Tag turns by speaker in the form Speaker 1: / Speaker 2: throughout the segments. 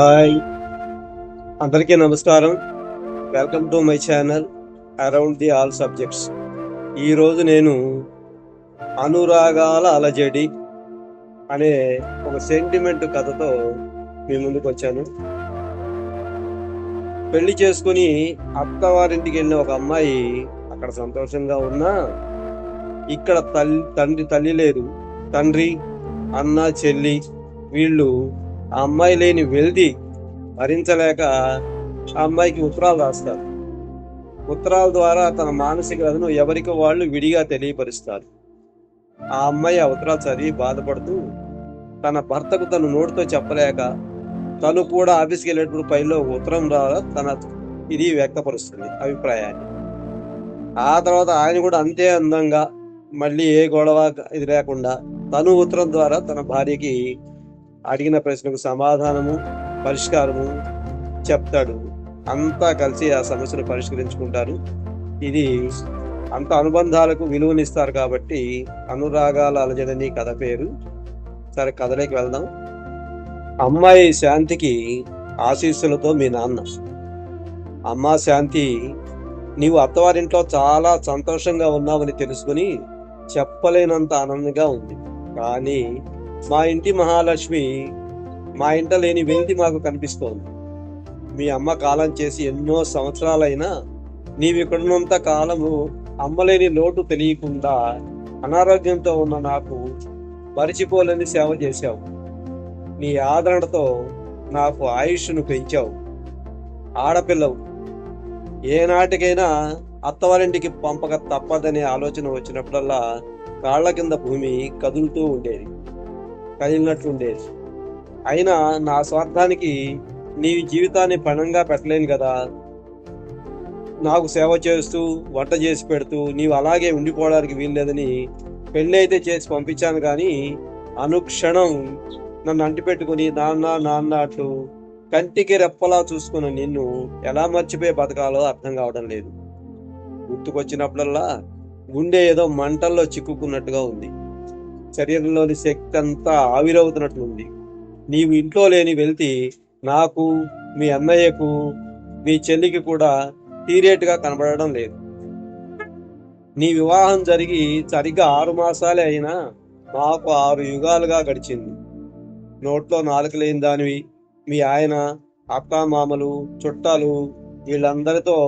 Speaker 1: Hi, అందరికీ నమస్కారం. Welcome to my channel around the all subjects. ఈరోజు నేను అనురాగాల అలజడి అనే ఒక సెంటిమెంట్ కథతో మీ ముందుకు వచ్చాను. పెళ్లి చేసుకుని అత్తవారింటికి వెళ్ళిన ఒక అమ్మాయి అక్కడ సంతోషంగా ఉన్నా, ఇక్కడ తల్లి లేదు, తండ్రి, అన్న, చెల్లి వీళ్ళు ఆ అమ్మాయి లేని వెల్ది భరించలేక ఆ అమ్మాయికి ఉత్తరాలు రాస్తారు. ఉత్తరాల ద్వారా తన మానసిక వ్యధను ఎవరికి వాళ్ళు విడిగా తెలియపరుస్తారు. ఆ అమ్మాయి ఆ ఉత్తరాలు చదివి బాధపడుతూ తన భర్తకు తను నోటితో చెప్పలేక తను కూడా ఆఫీస్కి వెళ్ళేటప్పుడు పైలో ఉత్తరం ద్వారా తన ఇది వ్యక్తపరుస్తుంది అభిప్రాయాన్ని. ఆ తర్వాత ఆయన కూడా అంతే అందంగా మళ్ళీ ఏ గొడవ ఇది లేకుండా తను ఉత్తరం ద్వారా తన భార్యకి అడిగిన ప్రశ్నకు సమాధానము పరిష్కారము చెప్తాడు. అంతా కలిసి ఆ సమస్యను పరిష్కరించుకుంటారు. ఇది అంత అనుబంధాలకు విలువనిస్తారు కాబట్టి అనురాగాల అలజడని కథ పేరు. సరే, కథలోకి వెళ్దాం. అమ్మాయి శాంతికి ఆశీస్సులతో మీ నాన్న. అమ్మా శాంతి, నీవు అత్తవారింట్లో చాలా సంతోషంగా ఉన్నావని తెలుసుకుని చెప్పలేనంత ఆనందంగా ఉంది. కానీ మా ఇంటి మహాలక్ష్మి, మా ఇంట లేని వెలితి మాకు కనిపిస్తోంది. మీ అమ్మ కాలం చేసి ఎన్నో సంవత్సరాలైనా నీవిక్కడున్నంత కాలము అమ్మలేని లోటు తెలియకుండా అనారోగ్యంతో ఉన్న నాకు మరిచిపోలేని సేవ చేశావు. నీ ఆదరణతో నాకు ఆయుష్ను పెంచావు. ఆడపిల్లవు, ఏనాటికైనా అత్తవారింటికి పంపక తప్పదనే ఆలోచన వచ్చినప్పుడల్లా కాళ్ల కింద భూమి కదిలినట్లుండేది. అయినా నా స్వార్థానికి నీవి జీవితాన్ని పణంగా పెట్టలేను కదా. నాకు సేవ చేస్తూ వంట చేసి పెడుతూ నీవు అలాగే ఉండిపోవడానికి వీల్లేదని పెళ్ళి అయితే చేసి పంపించాను, కానీ అనుక్షణం నన్ను అంటిపెట్టుకుని నాన్న నాన్న అట్లు కంటికి రెప్పలా చూసుకుని నిన్ను ఎలా మర్చిపోయి బతకాలో అర్థం కావడం లేదు. గుర్తుకొచ్చినప్పుడల్లా గుండె ఏదో మంటల్లో చిక్కుకున్నట్టుగా ఉంది. శరీరంలోని శక్తి అంతా ఆవిరవుతున్నట్లుంది. నీవు ఇంట్లో లేని వెళ్తి నాకు, మీ అన్నయ్యకు, మీ చెల్లికి కూడా తీరేటుగా కనబడడం లేదు. నీ వివాహం జరిగి సరిగ్గా 6 మాసాలే అయినా మాకు 6 యుగాలుగా గడిచింది. నోట్లో నాలుక లేని దానివి. మీ ఆయన, అత్త, మామలు, చుట్టాలు వీళ్ళందరితో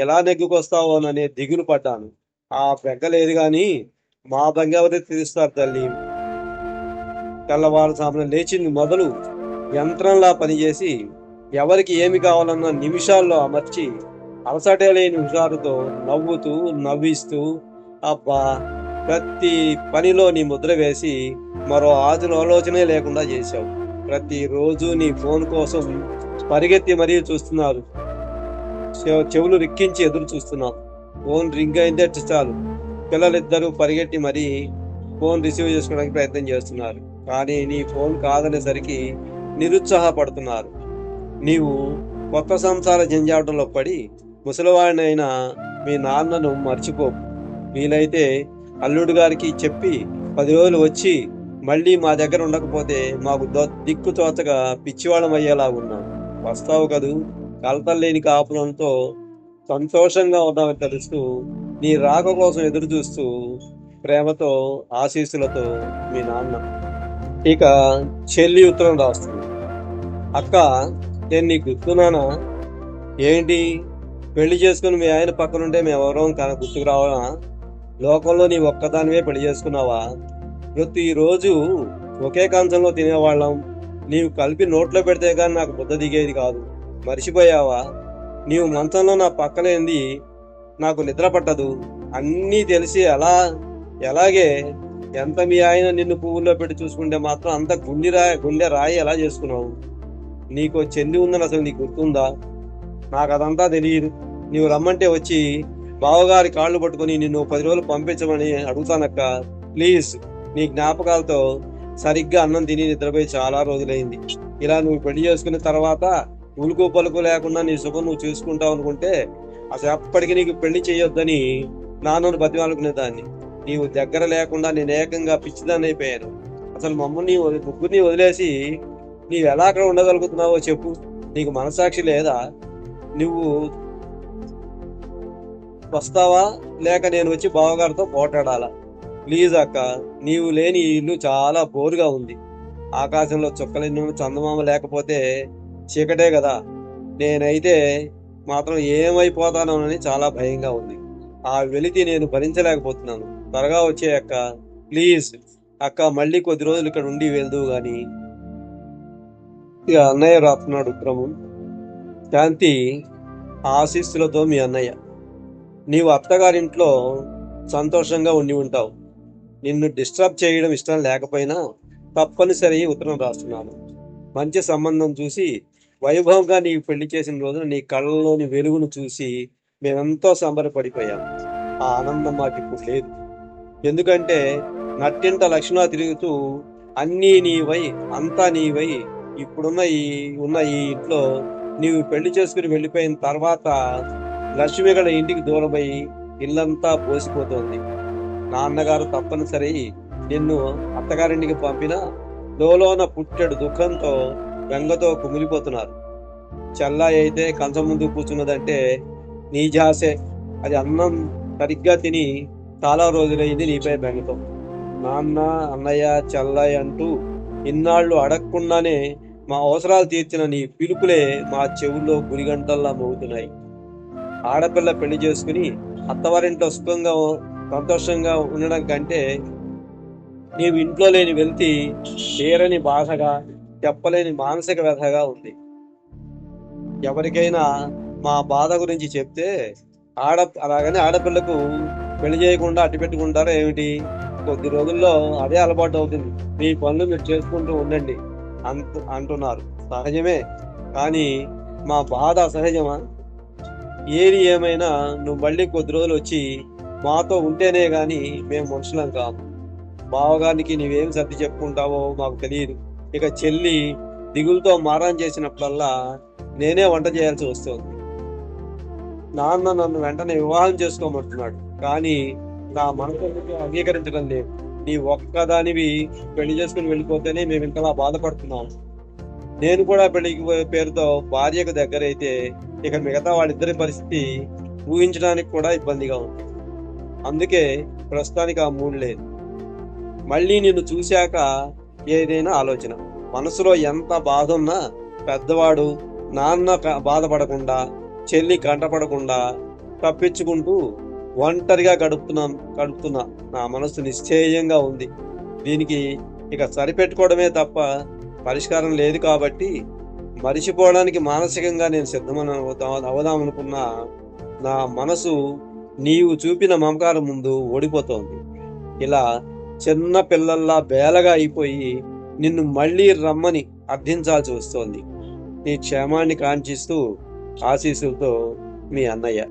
Speaker 1: ఎలా నెగ్గుకొస్తావోననే దిగులు పడ్డాను. ఆ బెగ్గలేదు గాని మా బెంగెవరి తీరుస్తారు తల్లి. తెల్లవారుజామున లేచింది మొదలు యంత్రంలా పనిచేసి ఎవరికి ఏమి కావాలన్న నిమిషాల్లో అమర్చి అలసటే లేని హుషారుతో నవ్వుతూ నవ్విస్తూ అబ్బా ప్రతి పనిలో నీ ముద్ర వేసి మరో ఆలోచనే లేకుండా చేశావు. ప్రతిరోజు నీ ఫోన్ కోసం పరిగెత్తి మరీ చూస్తున్నారు. చెవులు రిక్కించి ఎదురు చూస్తున్నాం. ఫోన్ రింగ్ అయిందే చాలు పిల్లలిద్దరూ పరిగెట్టి మరీ ఫోన్ రిసీవ్ చేసుకోవడానికి ప్రయత్నం చేస్తున్నారు. కానీ నీ ఫోన్ కాదనేసరికి నిరుత్సాహపడుతున్నారు. నీవు కొత్త సంసార జంజాటంలో పడి ముసలివాడినైనా మీ నాన్నను మర్చిపోకు. వీలైతే అల్లుడు గారికి చెప్పి 10 రోజులు వచ్చి మళ్ళీ మా దగ్గర ఉండకపోతే మాకు దిక్కు తోచగా పిచ్చివాళ్ళం అయ్యేలాగున్నాం. వస్తావు కదూ. కలతలేని కాపులంతో సంతోషంగా ఉన్నామని తెలుస్తూ నీ రాక కోసం ఎదురు చూస్తూ ప్రేమతో ఆశీస్సులతో మీ నాన్న. ఇక చెల్లి ఉత్తరం రాస్తుంది. అక్క, నేను నీకు గుర్తున్నానా ఏంటి? పెళ్లి చేసుకుని మీ ఆయన పక్కనుంటే మేమెవరం గుర్తుకు రావాలా? లోకంలో నీ ఒక్కదానివే పెళ్లి చేసుకున్నావా? ప్రతిరోజు ఒకే కంచంలో తినేవాళ్ళం. నీవు కలిపి నోట్లో పెడితే కానీ నాకు బుద్ధ దిగేది కాదు. మర్చిపోయావా? నీవు మంచంలో నా పక్కలేంది నాకు నిద్ర పట్టదు. అన్నీ తెలిసి ఎలాగే ఎంత మీ ఆయన నిన్ను పువ్వుల్లో పెట్టి చూసుకుంటే మాత్రం అంత గుండె రాయి ఎలా చేసుకున్నావు? నీకో చెల్లి ఉందని అసలు నీకు గుర్తుందా? నాకు అదంతా తెలియదు. నీవు రమ్మంటే వచ్చి బావగారి కాళ్ళు పట్టుకుని నిన్ను 10 రోజులు పంపించమని అడుగుతానక్క. ప్లీజ్, నీ జ్ఞాపకాలతో సరిగ్గా అన్నం తిని నిద్రపోయి చాలా రోజులైంది. ఇలా నువ్వు పెళ్లి చేసుకున్న తర్వాత ఉలుకు పలుకు లేకుండా నీ సుఖం నువ్వు చూసుకుంటావు అనుకుంటే అసలు ఎప్పటికీ నీకు పెళ్లి చేయొద్దని నాన్నను బతిమాలుకునేదాన్ని. నీవు దగ్గర లేకుండా నేను ఏకంగా పిచ్చిదాన్ని అయిపోయాను. అసలు మమ్మల్ని ముగ్గురిని వదిలేసి నీవు ఎలా అక్కడ ఉండగలుగుతున్నావో చెప్పు. నీకు మనసాక్షి లేదా? నువ్వు వస్తావా లేక నేను వచ్చి బావగారితో పోటాడాలా? ప్లీజ్ అక్క, నీవు లేని ఈ ఇల్లు చాలా బోరుగా ఉంది. ఆకాశంలో చుక్కలెన్నో చందమామ లేకపోతే చీకటే కదా. నేనైతే మాత్రం ఏమైపోతానోనని చాలా భయంగా ఉంది. ఆ వెలితి నేను భరించలేకపోతున్నాను. త్వరగా వచ్చే అక్క, ప్లీజ్ అక్క. మళ్ళీ కొద్ది రోజులు ఇక్కడ ఉండి వెళ్దువు గాని. ఇక అన్నయ్య రాస్తున్నాడు ఉత్తరము. శాంతి ఆశీస్సులతో మీ అన్నయ్య. నీవు అత్తగారింట్లో సంతోషంగా ఉండి ఉంటావు. నిన్ను డిస్టర్బ్ చేయడం ఇష్టం లేకపోయినా తప్పనిసరి ఉత్తరం రాస్తున్నాను. మంచి సంబంధం చూసి వైభవంగా నీకు పెళ్లి చేసిన రోజున నీ కళ్ళలోని వెలుగును చూసి మేమెంతో సంబరపడిపోయాం. ఆ ఆనందం మాకు ఇప్పుడు లేదు. ఎందుకంటే నట్టింట లక్ష్మణ తిరుగుతూ అన్నీ నీవై అంతా నీవై ఇప్పుడున్న ఈ ఇంట్లో నీవు పెళ్లి చేసుకుని వెళ్ళిపోయిన తర్వాత లక్ష్మిగడ ఇంటికి దూరమై ఇల్లంతా పోసిపోతోంది. నాన్నగారు తప్పనిసరి నిన్ను అత్తగారింటికి పంపినా లోలోన పుట్టెడు దుఃఖంతో బెంగతో కుమిలిపోతున్నారు. చెల్లాయి అయితే కంచం ముందు కూర్చున్నదంటే నీ జాసే. అది అన్నం సరిగ్గా తిని చాలా రోజులైంది నీపై బెంగతో. నాన్న, అన్నయ్య, చెల్లాయి అంటూ ఇన్నాళ్ళు అడగకుండానే మా అవసరాలు తీర్చిన నీ పిలుపులే మా చెవుల్లో గురిగంటల్లా మోగుతున్నాయి. ఆడపిల్ల పెళ్లి చేసుకుని అత్తవారింట్లో సుఖంగా సంతోషంగా ఉండడం కంటే నీవు ఇంట్లో లేని వెళ్తి తీరని బాధగా, చెప్పలేని మానసిక వ్యధగా ఉంది. ఎవరికైనా మా బాధ గురించి చెప్తే అలాగని ఆడపిల్లకు పెళ్లి చేయకుండా అడ్డు పెట్టుకుంటారో ఏమిటి? కొద్ది రోజుల్లో అదే అలవాటు అవుతుంది. మీ పనులు మీరు చేసుకుంటూ ఉండండి అంటున్నారు. సహజమే, కానీ మా బాధ అసహజమా? ఏది ఏమైనా నువ్వు మళ్ళీ కొద్ది రోజులు వచ్చి మాతో ఉంటేనే గాని మేము మనుషులం కాము. బావగారికి నీవేం సర్ది చెప్పుకుంటావో మాకు తెలియదు. ఇక చెల్లి దిగులతో మారం చేసినప్పుడల్లా నేనే వంట చేయాల్సి వస్తుంది. నాన్న నన్ను వెంటనే వివాహం చేసుకోమంటున్నాడు, కానీ నా మనసు అంగీకరించడం లేదు. నీ ఒక్కదానివి పెళ్లి చేసుకుని వెళ్ళిపోతేనే మేము ఇంతలా బాధపడుతున్నాము. నేను కూడా పెళ్లికి పేరుతో భార్యకు దగ్గరైతే ఇక మిగతా వాళ్ళిద్దరి పరిస్థితి ఊహించడానికి కూడా ఇబ్బందిగా ఉంది. అందుకే ప్రస్తుతానికి ఆ మూడు లేదు. మళ్ళీ నిన్ను చూశాక ఏదైనా ఆలోచన. మనసులో ఎంత బాధ ఉన్నా పెద్దవాడు నాన్న బాధపడకుండా, చెల్లి కంటపడకుండా తప్పించుకుంటూ ఒంటరిగా గడుపుతున్నా నా మనసు నిశ్చయంగా ఉంది. దీనికి ఇక సరిపెట్టుకోవడమే తప్ప పరిష్కారం లేదు. కాబట్టి మరిచిపోవడానికి మానసికంగా నేను సిద్ధమని అవుదామనుకున్నా నా మనసు నీవు చూపిన మమకారం ముందు ఓడిపోతోంది. ఇలా చిన్న పిల్లల్లా బేలగా అయిపోయి నిన్ను మళ్ళీ రమ్మని అర్థించాల్సి వస్తోంది. నీ క్షేమాన్ని కాంక్షిస్తూ ఆశీస్సులతో మీ అన్నయ్య.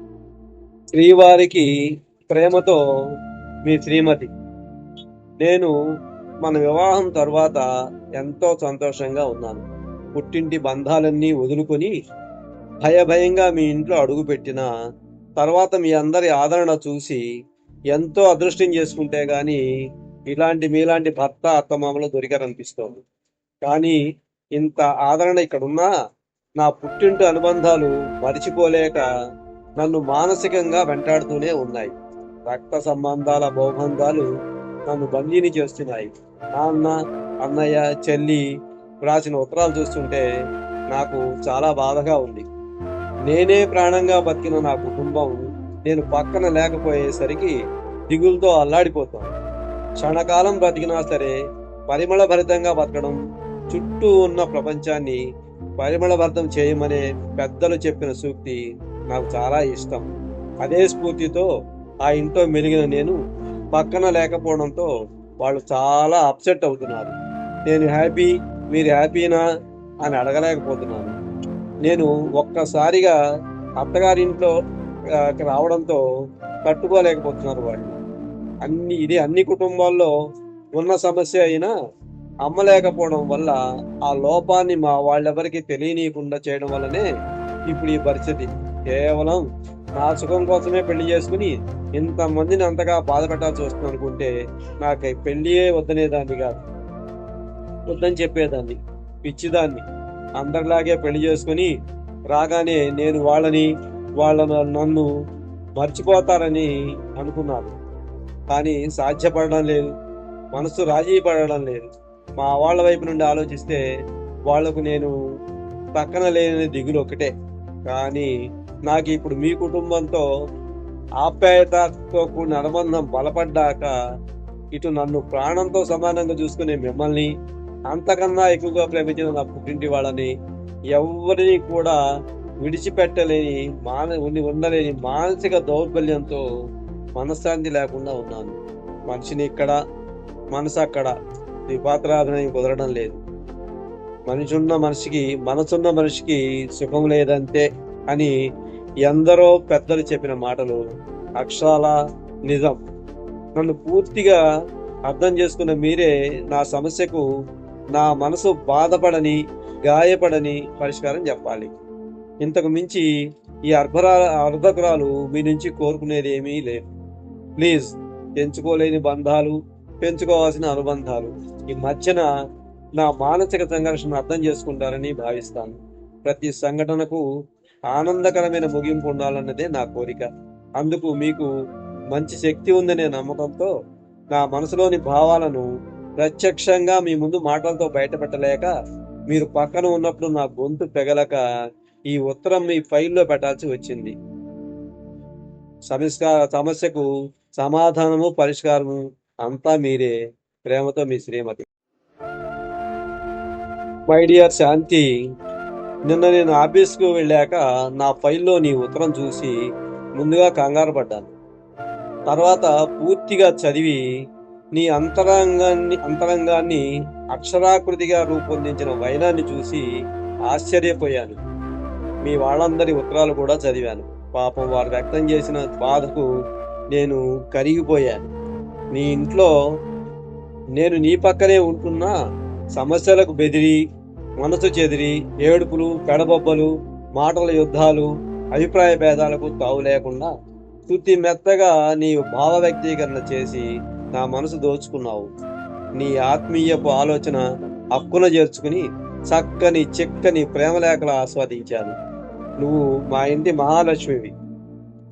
Speaker 1: శ్రీవారికి ప్రేమతో మీ శ్రీమతి. నేను మన వివాహం తర్వాత ఎంతో సంతోషంగా ఉన్నాను. పుట్టింటి బంధాలన్నీ వదులుకొని భయంగా మీ ఇంట్లో అడుగుపెట్టిన తర్వాత మీ అందరి ఆదరణ చూసి ఎంతో అదృష్టం చేసుకుంటే గాని మీలాంటి భర్త అత్తమామలు దొరికారనిపిస్తోంది. కానీ ఇంత ఆదరణ ఇక్కడున్నా నా పుట్టింటి అనుబంధాలు మరిచిపోలేక నన్ను మానసికంగా వెంటాడుతూనే ఉన్నాయి. రక్త సంబంధాల బహుబంధాలు నన్ను బందీని చేస్తున్నాయి. నాన్న, అన్నయ్య, చెల్లి రాసిన ఉత్తరాలు చూస్తుంటే నాకు చాలా బాధగా ఉంది. నేనే ప్రాణంగా బతికిన నా కుటుంబం నేను పక్కన లేకపోయేసరికి దిగులతో అల్లాడిపోతాను. క్షణకాలం బ్రతికినా సరే పరిమళ భరితంగా బతకడం, చుట్టూ ఉన్న ప్రపంచాన్ని పరిమళభరితం చేయమనే పెద్దలు చెప్పిన సూక్తి నాకు చాలా ఇష్టం. అదే స్ఫూర్తితో ఆ ఇంట్లో మెలిగిన నేను పక్కన లేకపోవడంతో వాళ్ళు చాలా అప్సెట్ అవుతున్నారు. నేను హ్యాపీ, మీరు హ్యాపీనా అని అడగలేకపోతున్నాను. నేను ఒక్కసారిగా అత్తగారింట్లో రావడంతో తట్టుకోలేకపోతున్నారు వాళ్ళు. అన్ని కుటుంబాల్లో ఉన్న సమస్య అయినా అమ్మ లేకపోవడం వల్ల ఆ లోపాన్ని మా వాళ్ళెవరికి తెలియనీయకుండా చేయడం వల్లనే ఇప్పుడు ఈ పరిస్థితి. కేవలం నా సుఖం కోసమే పెళ్లి చేసుకుని ఇంతమందిని అంతగా బాధ పెట్టాల్సి వస్తుంది అనుకుంటే నాకు పెళ్లియే వద్దనేదాన్ని కాదు, వద్దని చెప్పేదాన్ని. పిచ్చిదాన్ని. అందరిలాగే పెళ్లి చేసుకుని రాగానే నేను వాళ్ళ నన్ను మర్చిపోతారని అనుకున్నాను. కానీ సాధ్యపడడం లేదు. మనసు రాజీ పడడం లేదు. మా వాళ్ళ వైపు నుండి ఆలోచిస్తే వాళ్లకు నేను పక్కన లేని దిగులు ఒకటే. కానీ నాకు ఇప్పుడు మీ కుటుంబంతో ఆప్యాయతతో కూడిన అనుబంధం బలపడ్డాక ఇటు నన్ను ప్రాణంతో సమానంగా చూసుకునే మిమ్మల్ని, అంతకన్నా ఎక్కువగా ప్రేమించిన నా పుట్టింటి వాళ్ళని, ఎవరిని కూడా విడిచిపెట్టలేని ఉండలేని మానసిక దౌర్బల్యంతో మనశ్శాంతి లేకుండా ఉన్నాను. మనిషిని ఇక్కడ, మనసు అక్కడ, ద్విపాత్రాధన కుదరడం లేదు. మనసున్న మనిషికి సుఖం లేదంతే అని ఎందరో పెద్దలు చెప్పిన మాటలు అక్షరాల నిజం. నన్ను పూర్తిగా అర్థం చేసుకున్న మీరే నా సమస్యకు నా మనసు బాధపడని, గాయపడని పరిష్కారం చెప్పాలి. ఇంతకు మించి ఈ అర్ధకురాలు మీ నుంచి కోరుకునేది ఏమీ లేదు. ప్లీజ్, పెంచుకోలేని బంధాలు, పెంచుకోవాల్సిన అనుబంధాలు ఈ మధ్యన నా మానసిక సంఘర్షణ అర్థం చేసుకుంటారని భావిస్తాను. ప్రతి సంఘటనకు ఆనందకరమైన ముగింపు ఉండాలన్నదే నా కోరిక. అందుకు మీకు మంచి శక్తి ఉందనే నమ్మకంతో నా మనసులోని భావాలను ప్రత్యక్షంగా మీ ముందు మాటలతో బయటపెట్టలేక, మీరు పక్కన ఉన్నప్పుడు నా గొంతు పెగలక ఈ ఉత్తరం మీ ఫైల్లో పెట్టాల్సి వచ్చింది. సమస్యకు సమాధానము, పరిష్కారము అంతా మీరే. ప్రేమతో మీ శ్రీమతి. మై డియర్ శాంతి, నిన్న నేను ఆఫీస్కు వెళ్ళాక నా ఫైల్లో నీ ఉత్తరం చూసి ముందుగా కంగారు పడ్డాను. తర్వాత పూర్తిగా చదివి నీ అంతరంగాన్ని అక్షరాకృతిగా రూపొందించిన వైనాన్ని చూసి ఆశ్చర్యపోయాను. మీ వాళ్ళందరి ఉత్తరాలు కూడా చదివాను. పాపం వారు వ్యక్తం చేసిన బాధకు నేను కరిగిపోయాను. నీ ఇంట్లో నేను నీ పక్కనే ఉంటున్నా సమస్యలకు బెదిరి, మనసు చెదిరి, ఏడుపులు, పెడబొబ్బలు, మాటల యుద్ధాలు, అభిప్రాయ భేదాలకు తావు లేకుండా తుతి మెత్తగా నీవు భావ వ్యక్తీకరణ చేసి నా మనసు దోచుకున్నావు. నీ ఆత్మీయపు ఆలోచన హక్కున చేర్చుకుని చక్కని చిక్కని ప్రేమలేఖలు ఆస్వాదించాను. నువ్వు మా ఇంటి మహాలక్ష్మివి.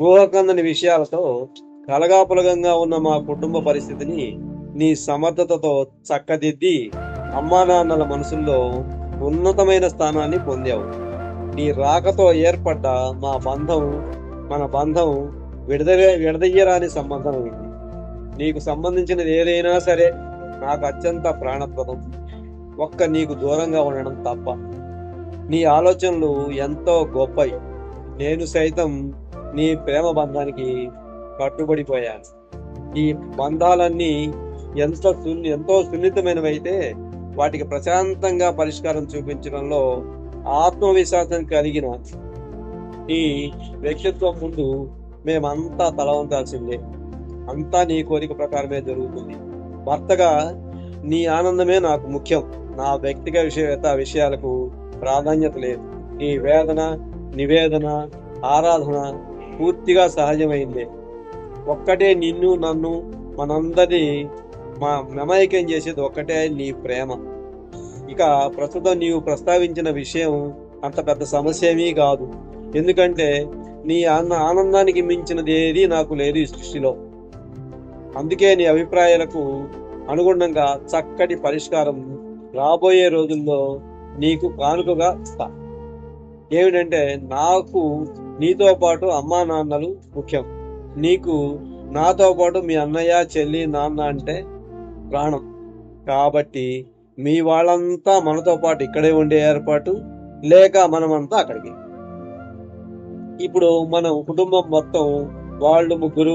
Speaker 1: ఊహకందని విషయాలతో కలగాపులగంగా ఉన్న మా కుటుంబ పరిస్థితిని నీ సమర్థతతో చక్కదిద్ది అమ్మా నాన్నల మనసుల్లో ఉన్నతమైన స్థానాన్ని పొందావు. నీ రాకతో ఏర్పడ్డ మన బంధం విడదయ్యరాని సంబంధం ఇది. నీకు సంబంధించినది ఏదైనా సరే నాకు అత్యంత ప్రాణప్రదం. నీకు దూరంగా ఉండడం తప్ప. నీ ఆలోచనలు ఎంతో గొప్పవి. నేను సైతం నీ ప్రేమ బంధానికి కట్టుబడిపోయాను. ఈ బంధాలన్నీ ఎంతో సున్నితమైనవైతే వాటికి ప్రశాంతంగా పరిష్కారం చూపించడంలో ఆత్మవిశ్వాసం కలిగిన ఈ వ్యక్తిత్వం ముందు మేమంతా తల వంచాల్సిందే. అంతా నీ కోరిక ప్రకారమే జరుగుతుంది. భర్తగా నీ ఆనందమే నాకు ముఖ్యం. నా వ్యక్తిగత విషయాలకు ప్రాధాన్యత లేదు. నీ వేదన, నివేదన, ఆరాధన పూర్తిగా సహజమైందే. ఒక్కటే నిన్ను, నన్ను, మనందరి మమైక్యం చేసేది ఒక్కటే, నీ ప్రేమ. ఇక ప్రస్తుతం నీవు ప్రస్తావించిన విషయం అంత పెద్ద సమస్య ఏమీ కాదు. ఎందుకంటే నీ ఆనందానికి మించినది ఏది నాకు లేదు ఈ సృష్టిలో. అందుకే నీ అభిప్రాయాలకు అనుగుణంగా చక్కటి పరిష్కారం రాబోయే రోజుల్లో నీకు కానుకగా ఇస్తా. ఏమిటంటే, నాకు నీతో పాటు అమ్మా నాన్నలు ముఖ్యం. నీకు నాతో పాటు మీ అన్నయ్య, చెల్లి, నాన్న అంటే ప్రాణం. కాబట్టి మీ వాళ్ళంతా మనతో పాటు ఇక్కడే ఉండే ఏర్పాటు, లేక మనమంతా అక్కడికి. ఇప్పుడు మనం కుటుంబం మొత్తం వాళ్ళు 3,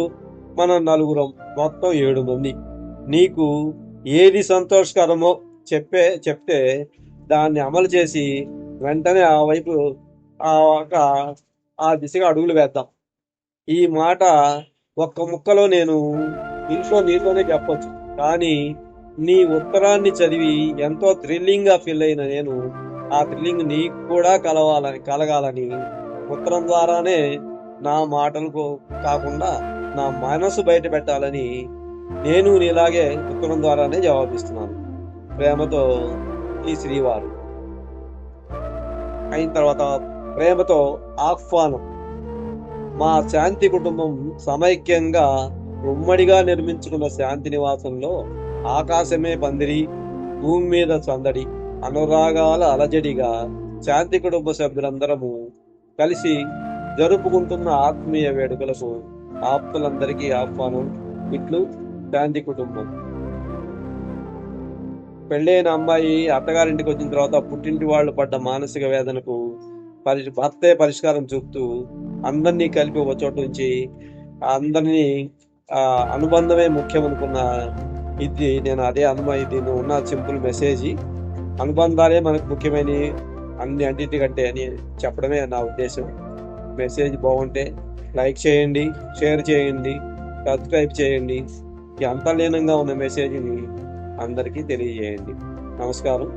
Speaker 1: మనం 4, మొత్తం 7 మంది. నీకు ఏది సంతోషకరమో చెప్తే దాన్ని అమలు చేసి వెంటనే ఆ దిశగా అడుగులు వేద్దాం. ఈ మాట ఒక్క ముక్కలో నేను నీతోనే చెప్పొచ్చు. కానీ నీ ఉత్తరాన్ని చదివి ఎంతో థ్రిల్లింగ్ గా ఫీల్ అయిన నేను ఆ థ్రిల్లింగ్ నీకు కూడా కలగాలని ఉత్తరం ద్వారానే, నా మాటలకు కాకుండా నా మనసు బయట పెట్టాలని నేను నీలాగే ఉత్తరం ద్వారానే జవాబిస్తున్నాను. ప్రేమతో ఈ శ్రీవారు. అయిన తర్వాత ప్రేమతో ఆహ్వానం. మా శాంతి కుటుంబం సమైక్యంగా ఉమ్మడిగా నిర్మించుకున్న శాంతి నివాసంలో ఆకాశమే పందిరి, భూమి మీద సందడి, అనురాగాల అలజడిగా శాంతి కుటుంబ సభ్యులందరము కలిసి జరుపుకుంటున్న ఆత్మీయ వేడుకలకు ఆప్తులందరికీ ఆహ్వానం. ఇట్లు శాంతి కుటుంబం. పెళ్ళైన అమ్మాయి అత్తగారింటికి వచ్చిన తర్వాత పుట్టింటి వాళ్ళు పడ్డ మానసిక వేదనకు భర్తే పరిష్కారం చూపుతూ అందరినీ కలిపి ఒక చోటు నుంచి అందరినీ అనుబంధమే ముఖ్యం అనుకున్న ఇది నేను అదే దీన్ని ఉన్న సింపుల్ మెసేజ్. అనుబంధాలే మనకు ముఖ్యమైన అన్నింటికంటే అని చెప్పడమే నా ఉద్దేశం. మెసేజ్ బాగుంటే లైక్ చేయండి, షేర్ చేయండి, సబ్స్క్రైబ్ చేయండి. ఈ అంతర్లీనంగా ఉన్న మెసేజ్ని అందరికీ తెలియజేయండి. నమస్కారం.